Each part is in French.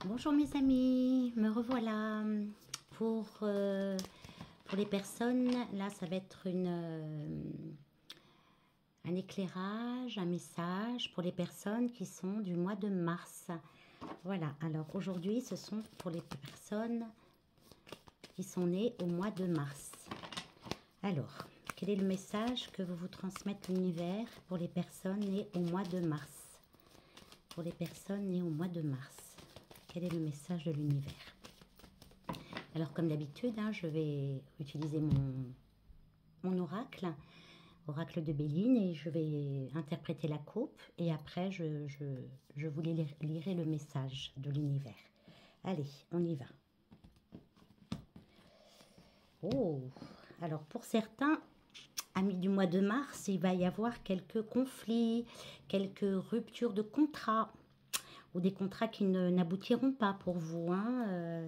Bonjour mes amis, me revoilà pour les personnes. Là, ça va être un éclairage, un message pour les personnes qui sont du mois de mars. Voilà, alors aujourd'hui, ce sont pour les personnes qui sont nées au mois de mars. Alors, quel est le message que vous transmettez l'univers pour les personnes nées au mois de mars? Pour les personnes nées au mois de mars. Quel est le message de l'univers? Alors, comme d'habitude, je vais utiliser mon oracle, oracle de Béline, et je vais interpréter la coupe. Et après, je vous lirai le message de l'univers. Allez, on y va. Oh, alors pour certains, amis du mois de mars, il va y avoir quelques conflits, quelques ruptures de contrats, ou des contrats qui n'aboutiront pas pour vous.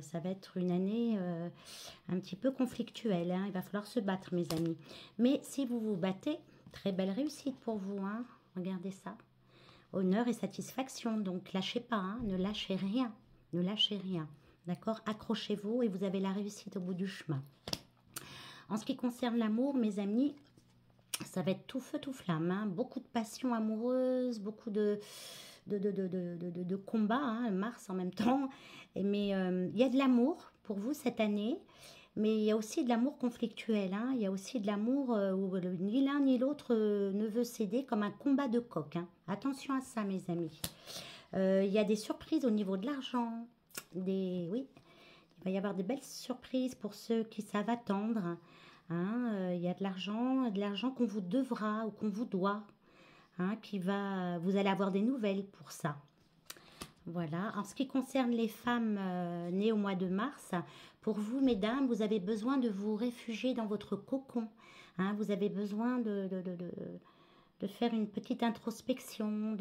Ça va être une année un petit peu conflictuelle. Il va falloir se battre, mes amis. Mais si vous vous battez, très belle réussite pour vous. Regardez ça. Honneur et satisfaction. Donc, lâchez pas. Ne lâchez rien. Ne lâchez rien. D'accord? Accrochez-vous et vous avez la réussite au bout du chemin. En ce qui concerne l'amour, mes amis, ça va être tout feu, tout flamme. Beaucoup de passion amoureuse, beaucoup de combat, Mars en même temps. Mais il y a de l'amour pour vous cette année, mais il y a aussi de l'amour conflictuel. Il y a aussi de l'amour où ni l'un ni l'autre ne veut céder, comme un combat de coq. Attention à ça, mes amis. Il y a des surprises au niveau de l'argent. Oui, il va y avoir des belles surprises pour ceux qui savent attendre. Il y a de l'argent qu'on vous devra ou qu'on vous doit. Vous allez avoir des nouvelles pour ça. Voilà. En ce qui concerne les femmes nées au mois de mars, pour vous, mesdames, vous avez besoin de vous réfugier dans votre cocon. Vous avez besoin de faire une petite introspection.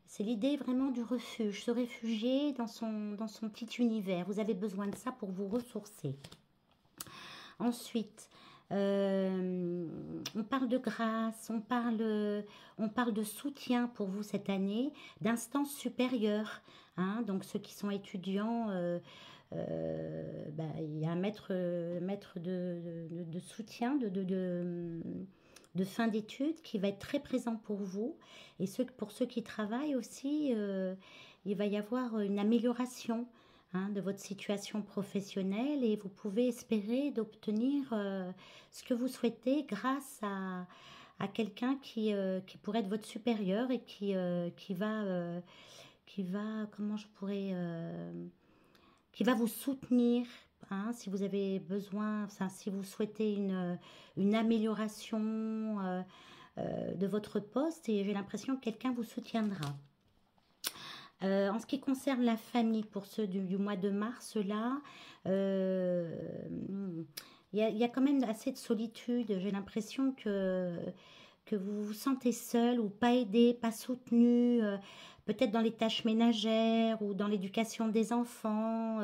C'est l'idée vraiment du refuge, se réfugier dans son petit univers. Vous avez besoin de ça pour vous ressourcer. Ensuite, on parle de grâce, on parle de soutien pour vous cette année, d'instances supérieures. Donc ceux qui sont étudiants, il y a un maître de soutien, de fin d'études qui va être très présent pour vous. Et pour ceux qui travaillent aussi, il va y avoir une amélioration de votre situation professionnelle et vous pouvez espérer d'obtenir ce que vous souhaitez grâce à quelqu'un qui pourrait être votre supérieur et qui va, comment je pourrais, qui va vous soutenir. Si vous avez besoin, si vous souhaitez une amélioration de votre poste, et j'ai l'impression que quelqu'un vous soutiendra. En ce qui concerne la famille, pour ceux du mois de mars, là, il y a quand même assez de solitude. J'ai l'impression que vous vous sentez seul ou pas aidé, pas soutenu, peut-être dans les tâches ménagères ou dans l'éducation des enfants.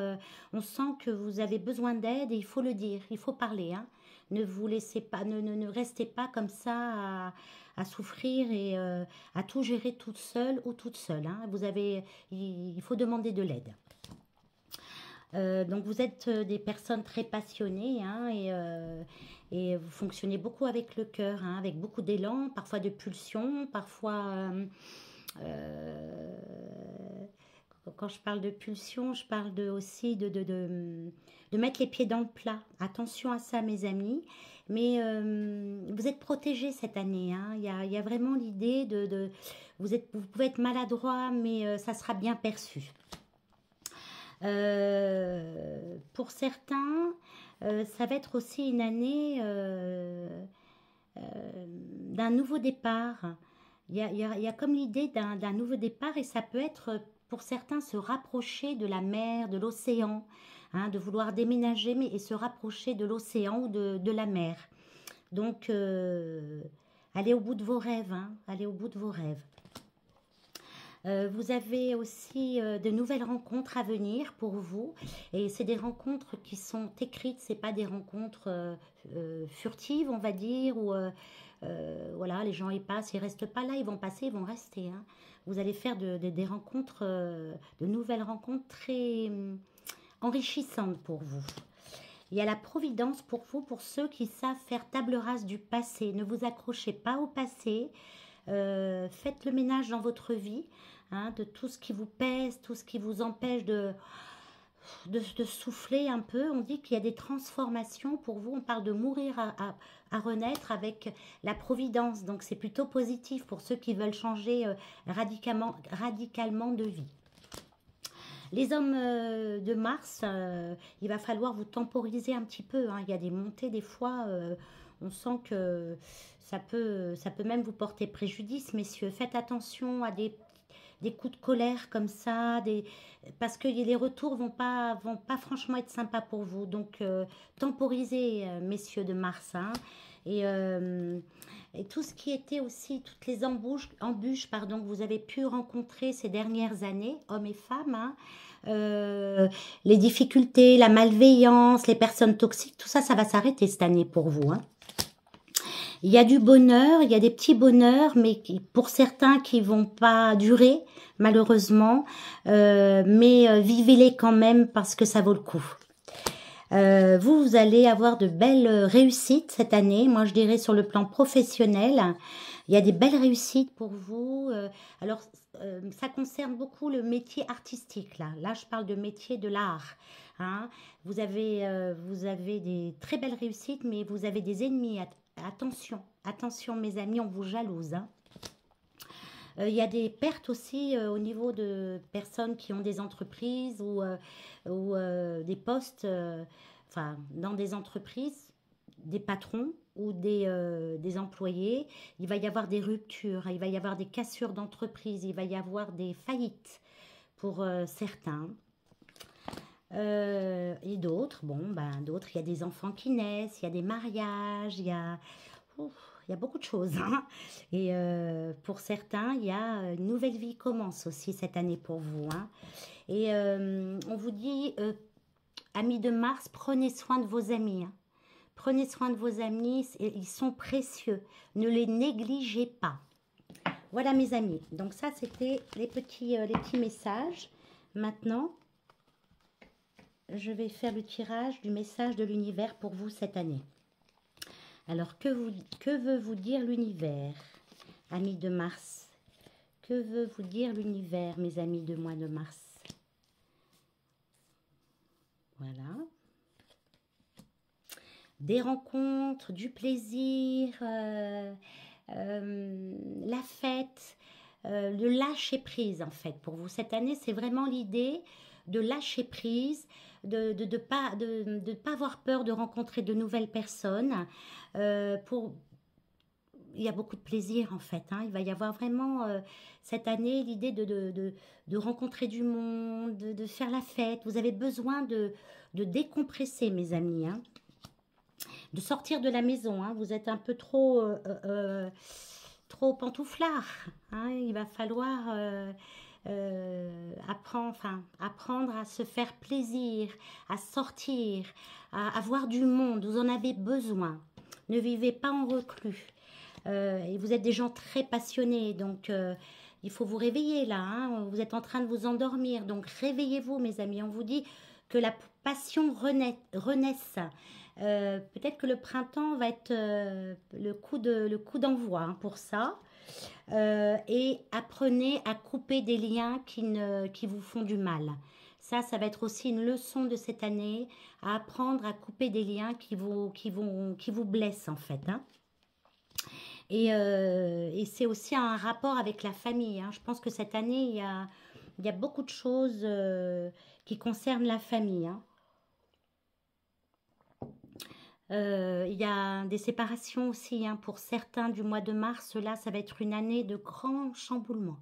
On sent que vous avez besoin d'aide et il faut le dire, il faut parler. Ne vous laissez pas, ne restez pas comme ça à souffrir et à tout gérer toute seule ou toute seule. Il faut demander de l'aide. Donc vous êtes des personnes très passionnées et vous fonctionnez beaucoup avec le cœur, avec beaucoup d'élan, parfois de pulsion, parfois quand je parle de pulsion, je parle aussi de mettre les pieds dans le plat. Attention à ça, mes amis. Mais vous êtes protégés cette année. Il y a vraiment l'idée vous pouvez être maladroit, mais ça sera bien perçu. Pour certains, ça va être aussi une année d'un nouveau départ. Il y a comme l'idée d'un nouveau départ et ça peut être pour certains se rapprocher de la mer, de l'océan, de vouloir déménager et se rapprocher de l'océan ou de la mer. Donc, allez au bout de vos rêves, allez au bout de vos rêves. Vous avez aussi de nouvelles rencontres à venir pour vous et c'est des rencontres qui sont écrites, c'est pas des rencontres furtives, on va dire, où voilà, les gens ils passent, ils restent pas là, ils vont passer, ils vont rester. vous allez faire des rencontres, de nouvelles rencontres très enrichissantes pour vous. Il y a la providence pour vous, pour ceux qui savent faire table rase du passé. Ne vous accrochez pas au passé. Faites le ménage dans votre vie, hein, de tout ce qui vous pèse, tout ce qui vous empêche de souffler un peu. On dit qu'il y a des transformations pour vous. On parle de mourir à renaître avec la providence. Donc c'est plutôt positif pour ceux qui veulent changer radicalement de vie. Les hommes de Mars, il va falloir vous temporiser un petit peu, hein. Il y a des montées des fois, on sent que ça peut même vous porter préjudice, messieurs. Faites attention à des coups de colère comme ça, parce que les retours vont pas franchement être sympas pour vous. Donc, temporisez, messieurs de Mars, hein. Et tout ce qui était aussi, toutes les embûches pardon, que vous avez pu rencontrer ces dernières années, hommes et femmes, hein, les difficultés, la malveillance, les personnes toxiques, tout ça, ça va s'arrêter cette année pour vous, hein. Il y a du bonheur, il y a des petits bonheurs, mais pour certains qui vont pas durer, malheureusement, mais vivez-les quand même parce que ça vaut le coup. Vous allez avoir de belles réussites cette année. Moi, je dirais sur le plan professionnel, il y a des belles réussites pour vous. Alors, ça concerne beaucoup le métier artistique, là. Là, je parle de métier de l'art, hein. Vous avez des très belles réussites, mais vous avez des ennemis. Attention, attention, mes amis, on vous jalouse, hein. Il y a des pertes aussi au niveau de personnes qui ont des entreprises ou des postes, enfin, dans des entreprises, des patrons ou des employés. Il va y avoir des ruptures, il va y avoir des cassures d'entreprise, il va y avoir des faillites pour certains. Et d'autres, bon, ben, d'autres, il y a des enfants qui naissent, il y a des mariages, il y a beaucoup de choses, hein. Et pour certains, il y a une nouvelle vie qui commence aussi cette année pour vous, hein. Et on vous dit, amis de Mars, prenez soin de vos amis, hein. Prenez soin de vos amis, ils sont précieux. Ne les négligez pas. Voilà mes amis. Donc ça, c'était les petits messages. Maintenant, je vais faire le tirage du message de l'univers pour vous cette année. Alors, que veut vous dire l'univers, amis de Mars? Que veut vous dire l'univers, mes amis de mois de Mars? Voilà. Des rencontres, du plaisir, la fête, le lâcher prise en fait. Pour vous, cette année, c'est vraiment l'idée de lâcher prise, de ne pas avoir peur de rencontrer de nouvelles personnes. Il y a beaucoup de plaisir en fait, hein. Il va y avoir vraiment cette année l'idée de rencontrer du monde, de faire la fête. Vous avez besoin de décompresser, mes amis, hein. De sortir de la maison, hein. Vous êtes un peu trop pantouflard, hein. Il va falloir apprendre à se faire plaisir, à sortir, à voir du monde. Vous en avez besoin. Ne vivez pas en reclus. Et vous êtes des gens très passionnés, donc il faut vous réveiller là, hein. Vous êtes en train de vous endormir, donc réveillez-vous, mes amis. On vous dit que la passion renaisse. Peut-être que le printemps va être le coup d'envoi, hein, pour ça. Et apprenez à couper des liens qui vous font du mal. Ça va être aussi une leçon de cette année, à apprendre à couper des liens qui vous blessent en fait, hein. Et c'est aussi un rapport avec la famille, hein. Je pense que cette année, il y a beaucoup de choses qui concernent la famille, hein. Il y a des séparations aussi, hein, pour certains du mois de mars. Là, ça va être une année de grand chamboulement.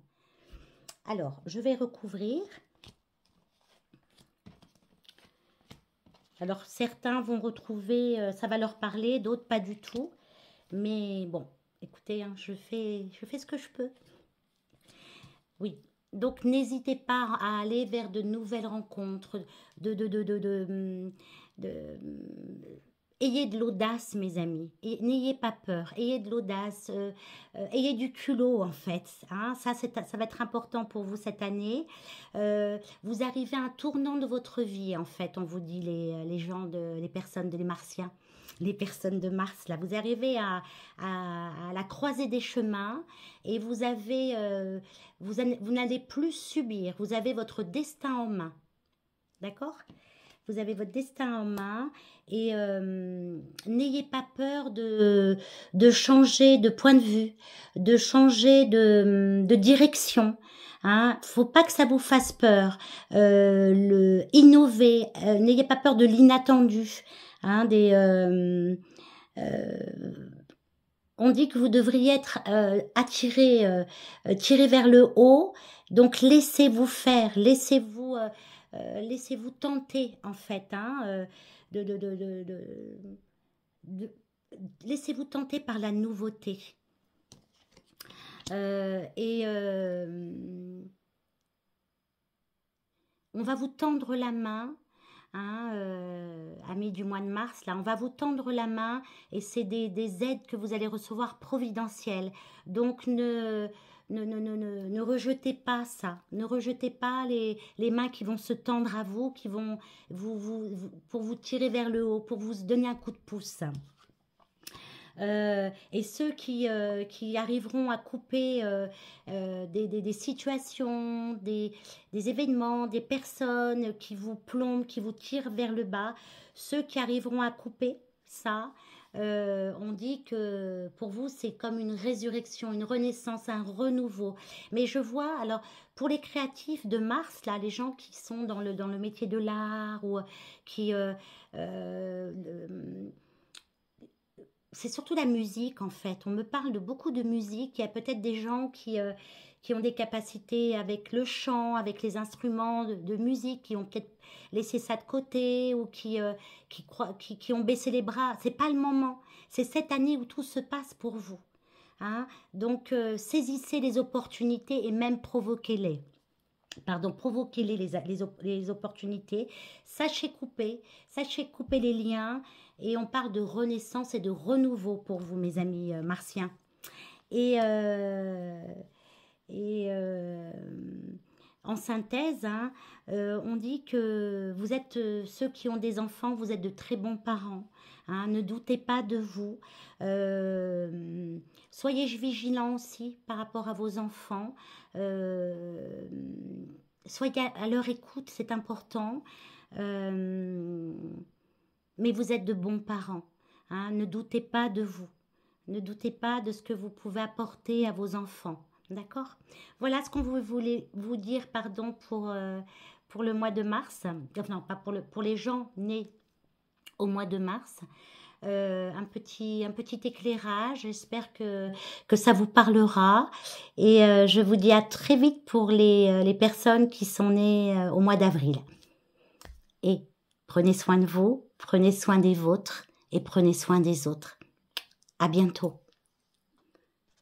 Alors, je vais recouvrir. Alors, certains vont retrouver, ça va leur parler, d'autres pas du tout. Mais bon, écoutez, hein, je fais ce que je peux. Oui. Donc, n'hésitez pas à aller vers de nouvelles rencontres, Ayez de l'audace, mes amis. Et n'ayez pas peur. Ayez de l'audace. Ayez du culot, en fait. Hein. Ça va être important pour vous cette année. Vous arrivez à un tournant de votre vie, en fait. On vous dit les gens, les personnes, les Martiens. Les personnes de Mars, là. Vous arrivez à la croisée des chemins et vous n'allez plus subir. Vous avez votre destin en main. D'accord? Vous avez votre destin en main et n'ayez pas peur de changer de point de vue, de changer de direction. Hein. Faut pas que ça vous fasse peur. Innover, n'ayez pas peur de l'inattendu. Hein, on dit que vous devriez être tiré vers le haut. Donc laissez-vous faire, laissez-vous tenter en fait, hein, de, de, de, de, de- laissez-vous tenter par la nouveauté. Et on va vous tendre la main, hein, amis du mois de mars, là, on va vous tendre la main et c'est des aides que vous allez recevoir providentielles. Donc ne rejetez pas ça, ne rejetez pas les mains qui vont se tendre à vous, qui vont pour vous tirer vers le haut, pour vous donner un coup de pouce. Et ceux qui arriveront à couper des situations, des événements, des personnes qui vous plombent, qui vous tirent vers le bas, ceux qui arriveront à couper ça, on dit que pour vous c'est comme une résurrection, une renaissance, un renouveau. Mais je vois, alors pour les créatifs de Mars, là, les gens qui sont dans le métier de l'art ou qui... c'est surtout la musique en fait. On me parle de beaucoup de musique. Il y a peut-être des gens qui ont des capacités avec le chant, avec les instruments de musique, qui ont peut-être laissé ça de côté ou qui ont baissé les bras. C'est pas le moment. C'est cette année où tout se passe pour vous. Hein. Donc saisissez les opportunités et même provoquez-les. Pardon, provoquez-les les opportunités, sachez couper les liens et on parle de renaissance et de renouveau pour vous mes amis martiens. Et, euh, et en synthèse, hein, on dit que vous êtes ceux qui ont des enfants, vous êtes de très bons parents. Hein, ne doutez pas de vous. Soyez vigilants aussi par rapport à vos enfants. Euh, soyez à leur écoute, c'est important. Euh, mais vous êtes de bons parents. Hein, ne doutez pas de vous. Ne doutez pas de ce que vous pouvez apporter à vos enfants. D'accord? Voilà ce qu'on voulait vous dire, pardon, pour le mois de mars. Non, pas pour les gens nés au mois de mars. Un petit éclairage. J'espère que ça vous parlera. Et je vous dis à très vite pour les personnes qui sont nées au mois d'avril. Et prenez soin de vous, prenez soin des vôtres et prenez soin des autres. À bientôt.